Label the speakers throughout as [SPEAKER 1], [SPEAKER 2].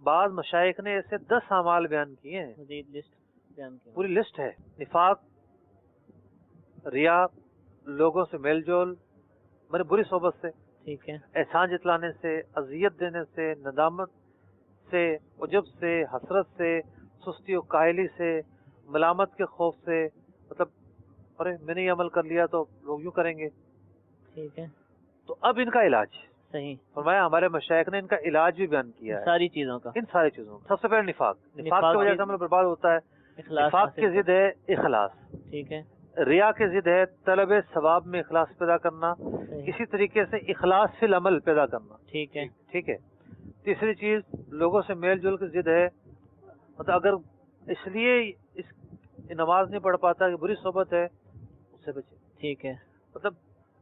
[SPEAKER 1] بعض مشائخ نے ایسے 10 اعمال بیان کیے ہیں،
[SPEAKER 2] مزید لسٹ بیان کی
[SPEAKER 1] پوری لسٹ ہے۔ نفاق، ریا، لوگوں سے میل جول، میرے بری صحبت سے،
[SPEAKER 2] ٹھیک ہے،
[SPEAKER 1] احسان جتلانے سے، اذیت دینے سے، ندامت سے، عجب سے، حسرت سے، سستی و کاہلی سے، ملامت کے خوف سے، مطلب ارے میں نے یہ عمل کر لیا تو لوگ یوں کریں گے۔
[SPEAKER 2] ٹھیک ہے،
[SPEAKER 1] تو اب ان کا علاج
[SPEAKER 2] صحیح،
[SPEAKER 1] فرمایا، ہمارے مشائخ نے ان کا علاج بھی بیان کیا ہے،
[SPEAKER 2] ساری چیزوں کا،
[SPEAKER 1] ان ساری چیزوں کا۔ سب سے پہلے نفاق کی وجہ سے عمل برباد ہوتا ہے۔
[SPEAKER 2] اخلاص
[SPEAKER 1] نفاق کی
[SPEAKER 2] حاصل
[SPEAKER 1] ضد ہے اخلاص،
[SPEAKER 2] ٹھیک ہے،
[SPEAKER 1] ریا کی ضد ہے طلب ثواب میں اخلاص پیدا کرنا،
[SPEAKER 2] صحیح،
[SPEAKER 1] اسی طریقے سے اخلاص فی العمل پیدا کرنا،
[SPEAKER 2] ٹھیک ہے،
[SPEAKER 1] ٹھیک ہے۔ تیسری چیز لوگوں سے میل جول کی ضد ہے، مطلب اگر اس لیے اس نماز نہیں پڑھ پاتا کہ بری صحبت ہے، اس سے بچے۔
[SPEAKER 2] ٹھیک ہے،
[SPEAKER 1] مطلب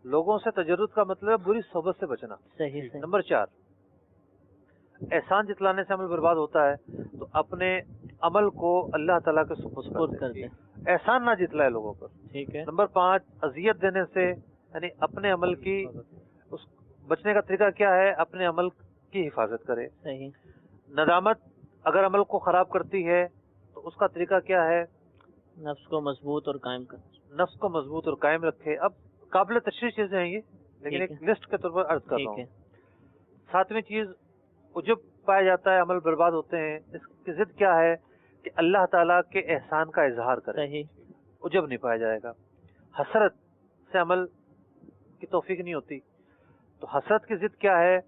[SPEAKER 1] لوگوں سے تجرد کا مطلب ہے بری صحبت سے بچنا۔
[SPEAKER 2] صحیح، صحیح،
[SPEAKER 1] نمبر 4، احسان جتلانے سے عمل برباد ہوتا ہے، تو اپنے عمل کو اللہ تعالیٰ کے سپرد کر دے، احسان نہ جتلائے لوگوں پر۔
[SPEAKER 2] ٹھیک ہے،
[SPEAKER 1] نمبر 5، اذیت دینے سے، یعنی اپنے عمل کی اس بچنے کا طریقہ کیا ہے؟ اپنے عمل کی حفاظت کرے۔
[SPEAKER 2] صحیح،
[SPEAKER 1] ندامت اگر عمل کو خراب کرتی ہے تو اس کا طریقہ کیا ہے؟
[SPEAKER 2] نفس کو مضبوط اور قائم کر،
[SPEAKER 1] نفس کو مضبوط اور قائم رکھے۔ اب قابل تشریح چیزیں ہیں یہ، لیکن ایک لسٹ کے طور پر عرض کر رہا ہوں۔ 7ویں چیز، عجب پایا جاتا ہے، عمل برباد ہوتے ہیں، اس کی ضد کیا ہے؟ کہ اللہ تعالیٰ کے احسان کا اظہار کرے،
[SPEAKER 2] صحیح،
[SPEAKER 1] عجب نہیں پایا جائے گا۔ حسرت سے عمل کی توفیق نہیں ہوتی، تو حسرت کی ضد کیا ہے؟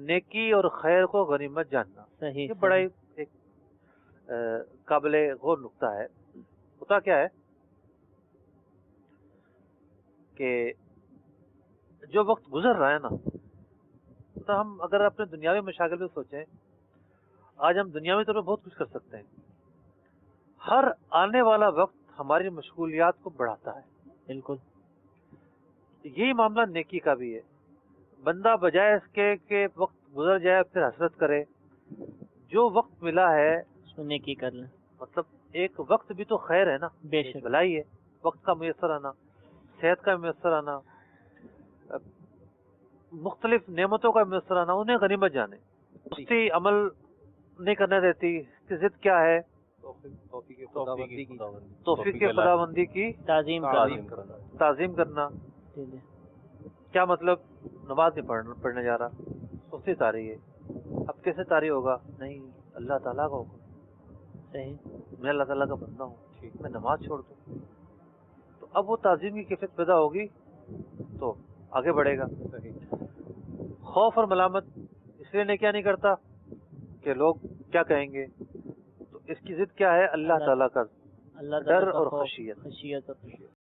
[SPEAKER 1] نیکی اور خیر کو غنیمت جاننا۔
[SPEAKER 2] صحیح،
[SPEAKER 1] یہ بڑا ایک قابل غور نقطہ ہے۔ ہوتا کیا ہے کہ جو وقت گزر رہا ہے نا، تو ہم اگر اپنے دنیاوی مشاغل میں سوچیں، آج ہم دنیاوی طور پر بہت کچھ کر سکتے ہیں، ہر آنے والا وقت ہماری مشغولیات کو بڑھاتا ہے۔
[SPEAKER 2] بالکل،
[SPEAKER 1] یہی معاملہ نیکی کا بھی ہے۔ بندہ بجائے اس کے کہ وقت گزر جائے پھر حسرت کرے، جو وقت ملا ہے
[SPEAKER 2] اس میں نیکی کر لیں،
[SPEAKER 1] مطلب ایک وقت بھی تو خیر ہے نا،
[SPEAKER 2] بے شک،
[SPEAKER 1] بھلائی ہے، وقت کا میسر آنا، صحت کا میسر آنا، مختلف نعمتوں کا میسر آنا، انہیں غنیمت جانے۔ سستی عمل نہیں کرنے دیتی، اس کی ضد کیا ہے؟ توفیق خداوندی کی
[SPEAKER 2] تعظیم
[SPEAKER 1] کرنا۔ کیا مطلب؟ نماز نہیں پڑھنے جا رہا، سستی طاری ہے، اب کیسے طاری ہوگا؟ نہیں، اللہ تعالیٰ کا حکم،
[SPEAKER 2] صحیح،
[SPEAKER 1] میں اللہ تعالیٰ کا بندہ ہوں، میں نماز چھوڑ دوں، تو اب وہ تعظیم کی کیفیت پیدا ہوگی تو آگے بڑھے گا۔ خوف اور ملامت اس لیے کیا نہیں کرتا کہ لوگ کیا کہیں گے، تو اس کی ضد کیا ہے؟ اللہ تعالیٰ کا ڈر اور خشیت۔